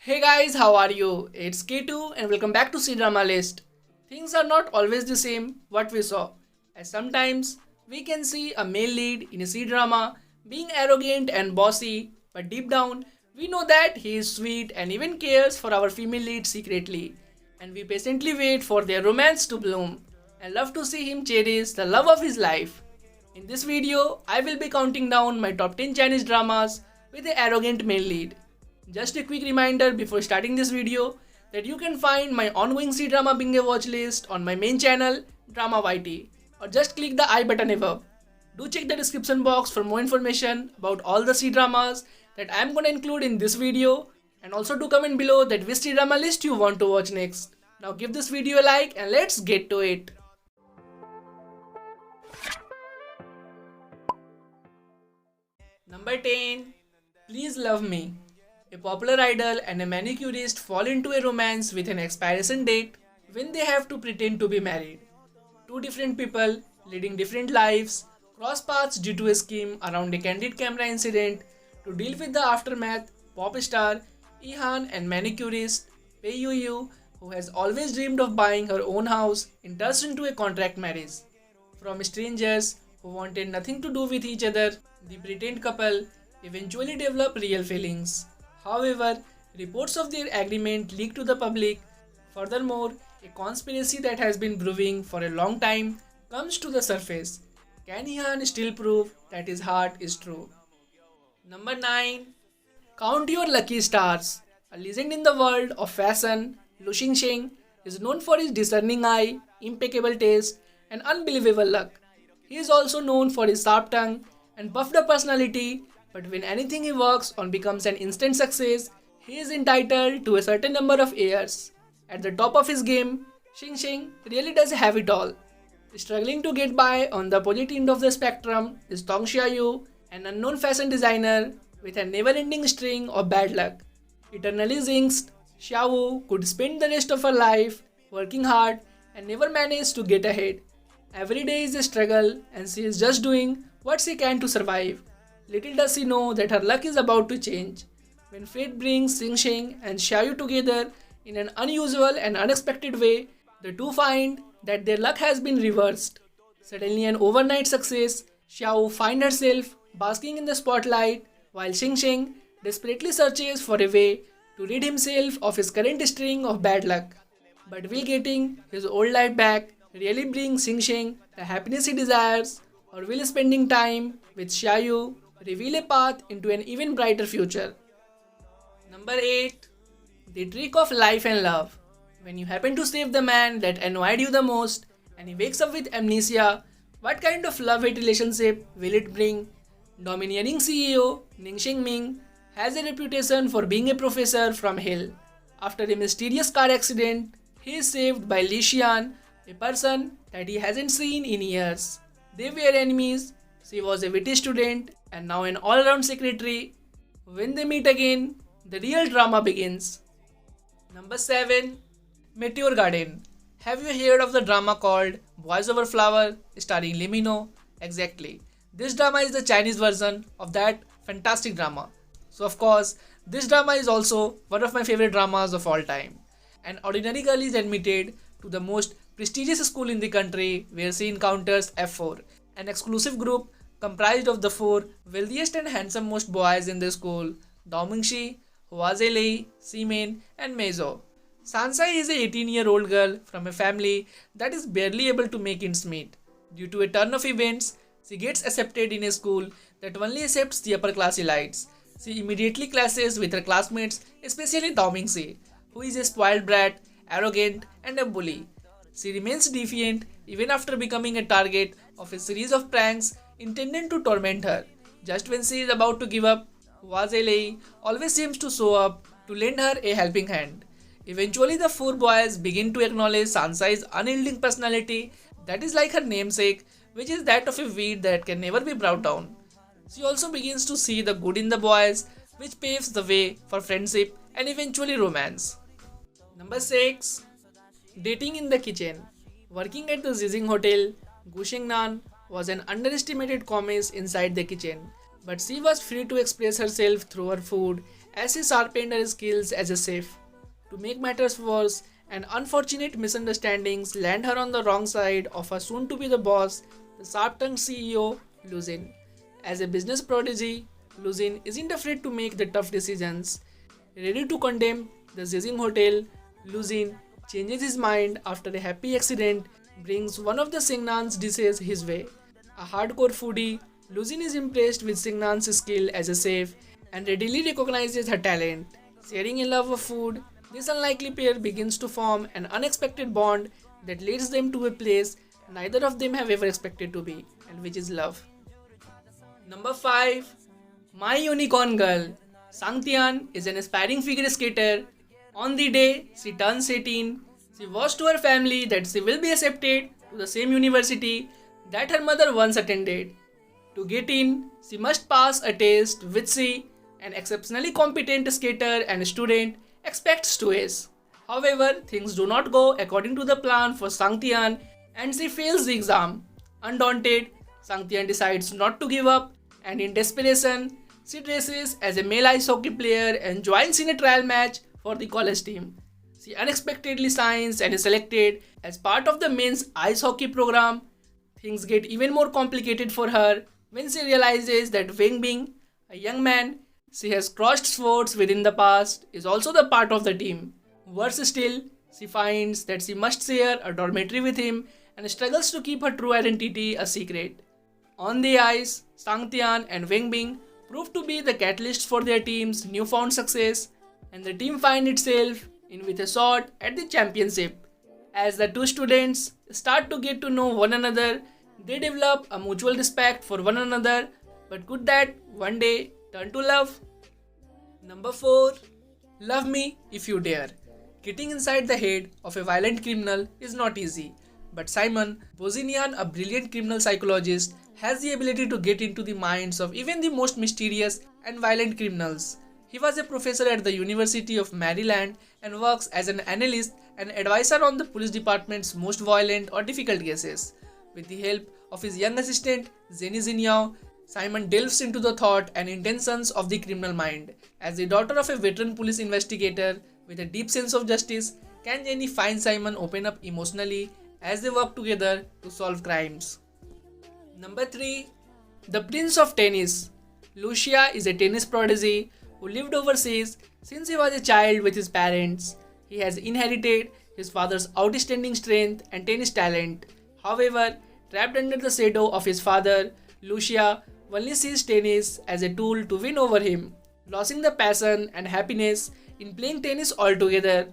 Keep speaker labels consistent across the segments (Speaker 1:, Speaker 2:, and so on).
Speaker 1: Hey guys, how are you? It's K2 and welcome back to cdraMa list. Things are not always the same what we saw, as sometimes we can see a male lead in a cdrama being arrogant and bossy, but deep down we know that he is sweet and even cares for our female lead secretly, and we patiently wait for their romance to bloom and love to see him cherish the love of his life. In this video, I will be counting down my top 10 Chinese dramas with the arrogant male lead. Just a quick reminder before starting this video that you can find my ongoing C-drama binge watch list on my main channel Drama YT, or just click the I button above. Do check the description box for more information about all the C-dramas that I am gonna include in this video, and also do comment below that which C-drama list you want to watch next. Now give this video a like and let's get to it. Number 10. Please Love Me. A popular idol and a manicurist fall into a romance with an expiration date when they have to pretend to be married. Two different people leading different lives cross paths due to a scheme around a candid camera incident. To deal with the aftermath, pop star Ihan and manicurist Pei Yu, who has always dreamed of buying her own house, enters into a contract marriage. From strangers who wanted nothing to do with each other, the pretend couple eventually develop real feelings. However, reports of their agreement leak to the public. Furthermore, a conspiracy that has been brewing for a long time comes to the surface. Can Ihan still prove that his heart is true? Number 9. Count Your Lucky Stars. A legend in the world of fashion, Lu Xingxing is known for his discerning eye, impeccable taste, and unbelievable luck. He is also known for his sharp tongue and puffed up personality. But when anything he works on becomes an instant success, he is entitled to a certain number of heirs. At the top of his game, Xingxing really does have it all. Struggling to get by on the opposite end of the spectrum is Tong Xiaoyu, an unknown fashion designer with a never-ending string of bad luck. Eternally jinxed, Xiaoyu could spend the rest of her life working hard and never manage to get ahead. Every day is a struggle and she is just doing what she can to survive. Little does she know that her luck is about to change. When fate brings Xingxing and Xiaoyu together in an unusual and unexpected way, the two find that their luck has been reversed. Suddenly an overnight success, Xiaoyu finds herself basking in the spotlight while Xingxing desperately searches for a way to rid himself of his current string of bad luck. But will getting his old life back really bring Xingxing the happiness he desires, or will spending time with Xiaoyu reveal a path into an even brighter future? Number 8. The Trick of Life and Love. When you happen to save the man that annoyed you the most and he wakes up with amnesia, what kind of love-hate relationship will it bring? Domineering CEO Ning Ming has a reputation for being a professor from hell. After a mysterious car accident, he is saved by Li Xian, a person that he hasn't seen in years. They were enemies. She was a witty student and now an all-round secretary. When they meet again, the real drama begins. Number 7. Meteor Garden. Have you heard of the drama called Boys Over Flower starring Lee Min-ho? Exactly. This drama is the Chinese version of that fantastic drama. So of course, this drama is also one of my favorite dramas of all time. An ordinary girl is admitted to the most prestigious school in the country where she encounters F4, an exclusive group comprised of the 4 wealthiest and handsome most boys in the school: Daomingxi, Huazelei, Ximen, and Meizo. Sansai is a 18-year-old girl from a family that is barely able to make ends meet. Due to a turn of events, she gets accepted in a school that only accepts the upper class elites. She immediately clashes with her classmates, especially Daomingxi, who is a spoiled brat, arrogant, and a bully. She remains defiant even after becoming a target of a series of pranks intended to torment her. Just when she is about to give up, Huazelei always seems to show up to lend her a helping hand. Eventually, the 4 boys begin to acknowledge Sansai's unyielding personality that is like her namesake, which is that of a weed that can never be brought down. She also begins to see the good in the boys, which paves the way for friendship and eventually romance. Number 6. Dating in the Kitchen. Working at the Zizing Hotel, Gu Shengnan was an underestimated commerce inside the kitchen, but she was free to express herself through her food as she sharpened her skills as a chef. To make matters worse, an unfortunate misunderstandings land her on the wrong side of her soon-to-be the boss, the sharp-tongued CEO, Luzin. As a business prodigy, Luzin isn't afraid to make the tough decisions. Ready to condemn the sizzling hotel, Luzin changes his mind after a happy accident brings one of the Singnan's dishes his way. A hardcore foodie, Luzin is impressed with Singnan's skill as a chef and readily recognizes her talent. Sharing a love of food, this unlikely pair begins to form an unexpected bond that leads them to a place neither of them have ever expected to be, and which is love. Number 5. My Unicorn Girl. Sangtian is an aspiring figure skater. On the day she turns 18, she vows to her family that she will be accepted to the same university that her mother once attended. To get in, she must pass a test which she, an exceptionally competent skater and student, expects to ace. However, things do not go according to the plan for Sangtian and she fails the exam. Undaunted, Sangtian decides not to give up and in desperation, she dresses as a male ice hockey player and joins in a trial match for the college team. She unexpectedly signs and is selected as part of the men's ice hockey program. Things get even more complicated for her when she realizes that Wang Bing, a young man she has crossed swords with in the past, is also the part of the team. Worse still, she finds that she must share a dormitory with him and struggles to keep her true identity a secret. On the ice, Sangtian and Wang Bing prove to be the catalyst for their team's newfound success, and the team finds itself in with a shot at the championship. As the two students start to get to know one another, they develop a mutual respect for one another, but could that one day turn to love? Number 4. Love Me If You Dare. Getting inside the head of a violent criminal is not easy, but Simon Bozinian, a brilliant criminal psychologist, has the ability to get into the minds of even the most mysterious and violent criminals. He was a professor at the University of Maryland and works as an analyst and advisor on the police department's most violent or difficult cases. With the help of his young assistant, Zeni Zinyao, Simon delves into the thought and intentions of the criminal mind. As the daughter of a veteran police investigator with a deep sense of justice, can Jenny find Simon open up emotionally as they work together to solve crimes? Number 3. The Prince of Tennis. Lucia is a tennis prodigy who lived overseas since he was a child with his parents. He has inherited his father's outstanding strength and tennis talent. However, trapped under the shadow of his father, Lucia only sees tennis as a tool to win over him, losing the passion and happiness in playing tennis altogether.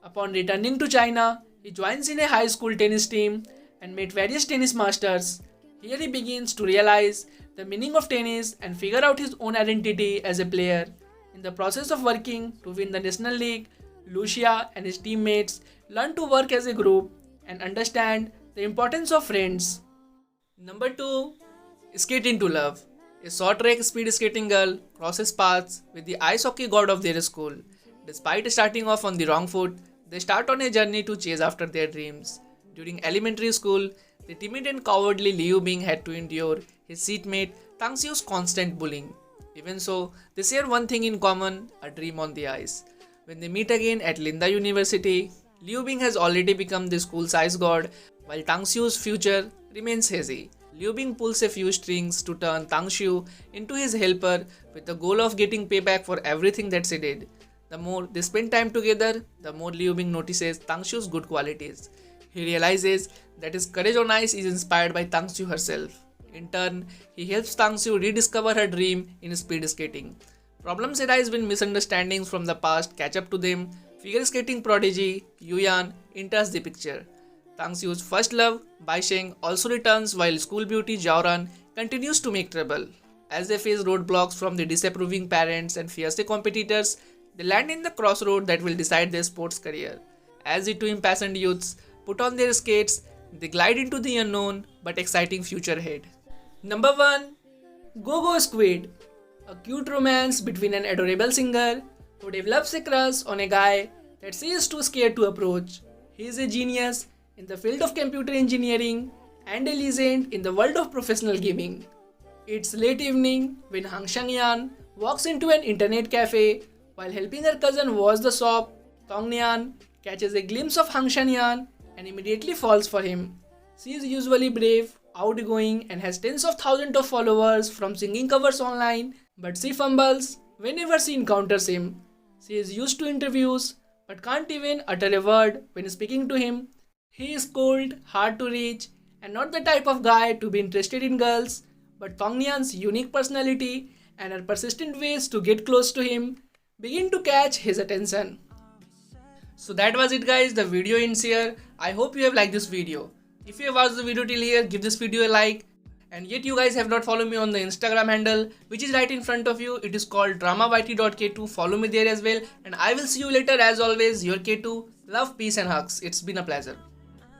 Speaker 1: Upon returning to China, he joins in a high school tennis team and meets various tennis masters. Here he begins to realize the meaning of tennis and figure out his own identity as a player. In the process of working to win the National League, Lucia and his teammates learn to work as a group and understand the importance of friends. Number 2. Skate into Love. A short track speed skating girl crosses paths with the ice hockey god of their school. Despite starting off on the wrong foot, they start on a journey to chase after their dreams. During elementary school, the timid and cowardly Liu Bing had to endure his seatmate Tang Xiu's constant bullying. Even so, they share one thing in common, a dream on the ice. When they meet again at Linda University, Liu Bing has already become the school's ice god, while Tang Xiu's future remains hazy. Liu Bing pulls a few strings to turn Tang Xiu into his helper with the goal of getting payback for everything that she did. The more they spend time together, the more Liu Bing notices Tang Xiu's good qualities. He realizes that his courage on ice is inspired by Tang Xiu herself. In turn, he helps Tang Xiu rediscover her dream in speed skating. Problems arise when misunderstandings from the past catch up to them. Figure skating prodigy Yu Yan enters the picture. Tang Xiu's first love, Bai Sheng, also returns while school beauty Zhao Ran continues to make trouble. As they face roadblocks from the disapproving parents and fierce competitors, they land in the crossroad that will decide their sports career. As the two impassioned youths put on their skates, they glide into the unknown but exciting future ahead. Number 1. Go Squid. A cute romance between an adorable singer who develops a crush on a guy that she is too scared to approach. He is a genius in the field of computer engineering and a legend in the world of professional gaming. It's late evening when Hang Shangyan walks into an internet cafe While helping her cousin wash the soap, Tong Nian catches a glimpse of Hang Shanyan and immediately falls for him. She is usually brave, outgoing, and has tens of thousands of followers from singing covers online, but she fumbles whenever she encounters him. She is used to interviews, but can't even utter a word when speaking to him. He is cold, hard to reach, and not the type of guy to be interested in girls, but Tong Nian's unique personality and her persistent ways to get close to him begin to catch his attention. So that was it guys, the video ends here. I hope you have liked this video. If you have watched the video till here, give this video a like. And yet you guys have not followed me on the Instagram handle, which is right in front of you. It is called dramavit.k2. Follow me there as well. And I will see you later as always. Your K2. Love, peace and hugs. It's been a pleasure.